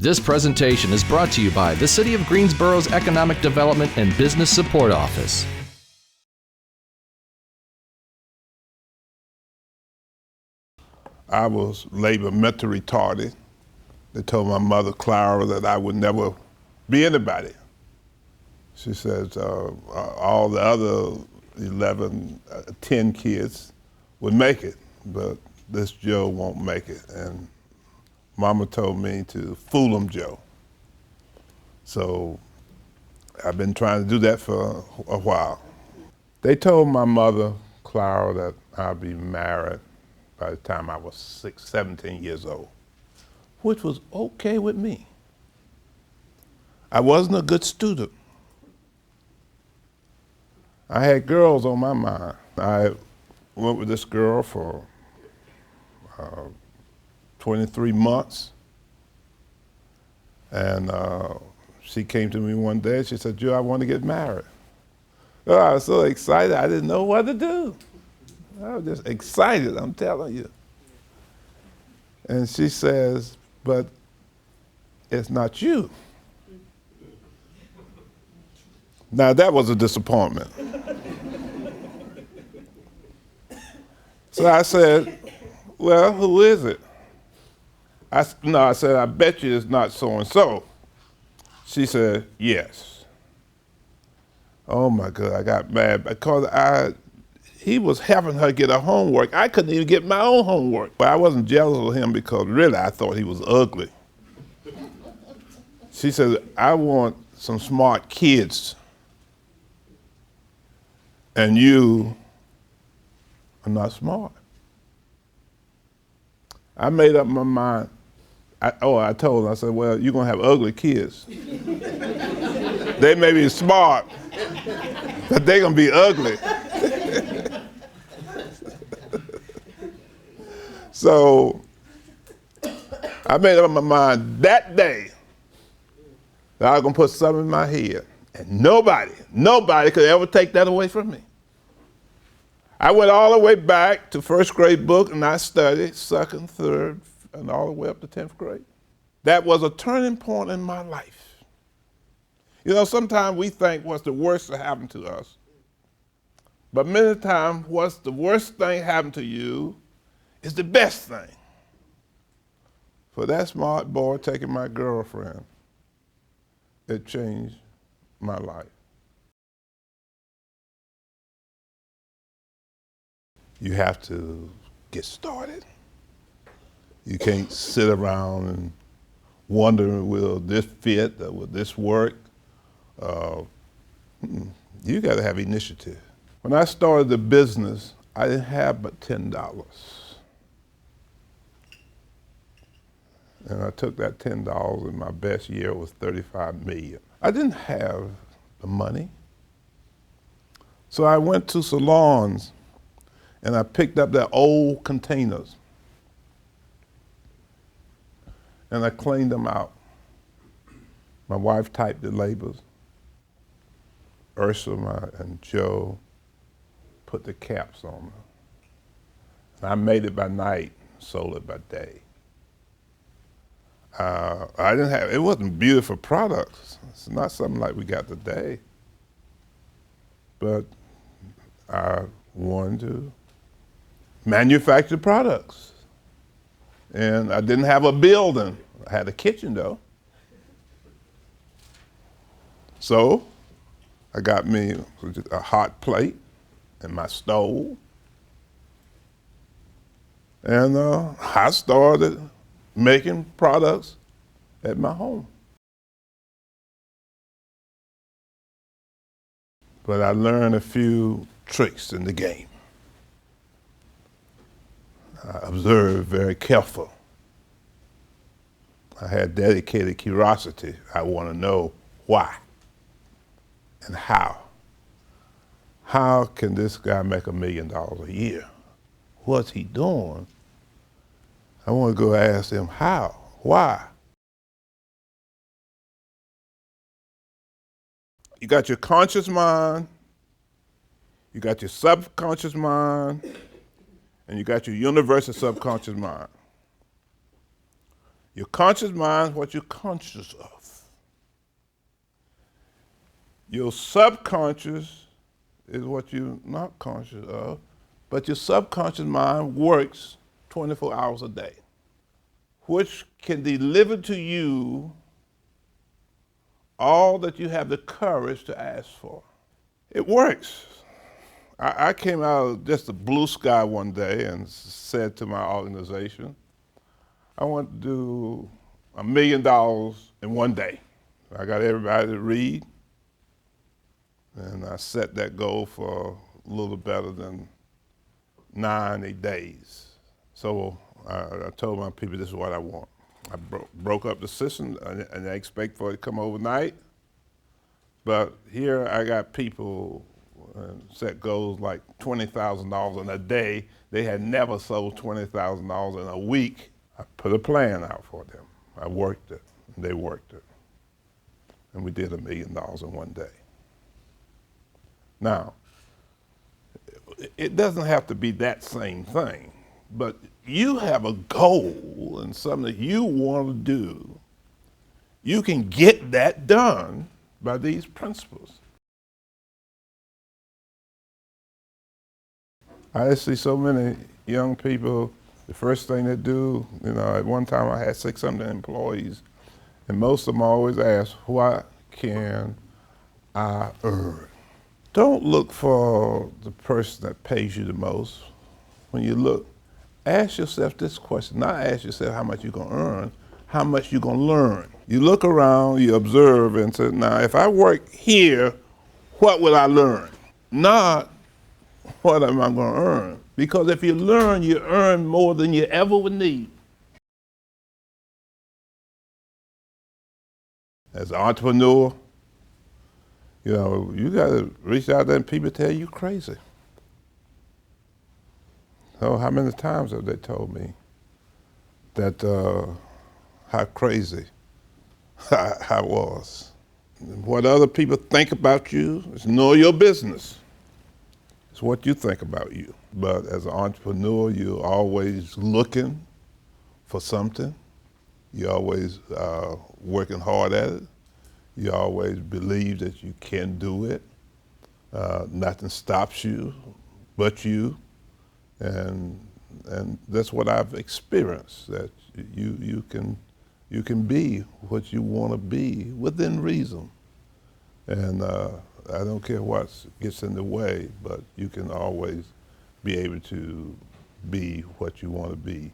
This presentation is brought to you by the City of Greensboro's Economic Development and Business Support Office. I was labeled mentally retarded. They told my mother, Clara, that I would never be anybody. She says all the other 10 kids would make it, but this Joe won't make it. And Mama told me to fool him, Joe. So I've been trying to do that for a while. They told my mother, Clara, that I'd be married by the time I was 17 years old, which was okay with me. I wasn't a good student. I had girls on my mind. I went with this girl for 23 months. And she came to me one day and she said, Joe, I want to get married. Oh, I was so excited, I didn't know what to do. I was just excited, I'm telling you. And she says, but it's not you. Now that was a disappointment. So I said, well, who is it? I said, I bet you it's not so-and-so. She said, yes. Oh my God, I got mad because he was helping her get her homework. I couldn't even get my own homework. But I wasn't jealous of him because really I thought he was ugly. She said, I want some smart kids. And you are not smart. I made up my mind. I told her, I said, well, you're gonna have ugly kids. They may be smart, but they're gonna be ugly. So I made up my mind that day that I was gonna put something in my head, and nobody could ever take that away from me. I went all the way back to first grade book and I studied second, third, and all the way up to 10th grade. That was a turning point in my life. You know, sometimes we think what's the worst that happened to us, but many times what's the worst thing happened to you is the best thing. For that smart boy taking my girlfriend, it changed my life. You have to get started. You can't sit around and wonder, will this fit, or will this work? You gotta have initiative. When I started the business, I didn't have but $10. And I took that $10, and my best year was $35 million. I didn't have the money. So I went to salons and I picked up their old containers and I cleaned them out. My wife typed the labels. Ursula and Joe put the caps on them. And I made it by night, sold it by day. It wasn't beautiful products. It's not something like we got today. But I wanted to manufacture products. And I didn't have a building. I had a kitchen though. So I got me a hot plate and my stove. And I started making products at my home. But I learned a few tricks in the game. I observed very careful. I had dedicated curiosity. I want to know why and how. How can this guy make $1 million a year? What's he doing? I want to go ask him how, why. You got your conscious mind, you got your subconscious mind, and you got your universal subconscious mind. Your conscious mind is what you're conscious of. Your subconscious is what you're not conscious of, but your subconscious mind works 24 hours a day, which can deliver to you all that you have the courage to ask for. It works. I came out of just the blue sky one day and said to my organization, I want to do $1 million in one day. I got everybody to read, and I set that goal for a little better than 90 days. So I told my people, this is what I want. I broke up the system, and I expect for it to come overnight. But here I got people set goals like $20,000 in a day. They had never sold $20,000 in a week. I put a plan out for them. I worked it, and they worked it. And we did $1 million in one day. Now, it doesn't have to be that same thing, but you have a goal and something that you want to do. You can get that done by these principles. I see so many young people, the first thing they do, at one time I had 600 employees, and most of them always ask, what can I earn? Don't look for the person that pays you the most. When you look, ask yourself this question, not ask yourself how much you're gonna earn, how much you're gonna learn. You look around, you observe and say, now if I work here, what will I learn? Not what am I gonna earn? Because if you learn, you earn more than you ever would need. As an entrepreneur, you gotta reach out there and people tell you crazy. So how many times have they told me that how crazy I was? What other people think about you is none of your business. It's what you think about you. But as an entrepreneur, you're always looking for something. You're always working hard at it. You always believe that you can do it. Nothing stops you but you. And that's what I've experienced, that you can be what you want to be within reason. And I don't care what gets in the way, but you can always be able to be what you want to be.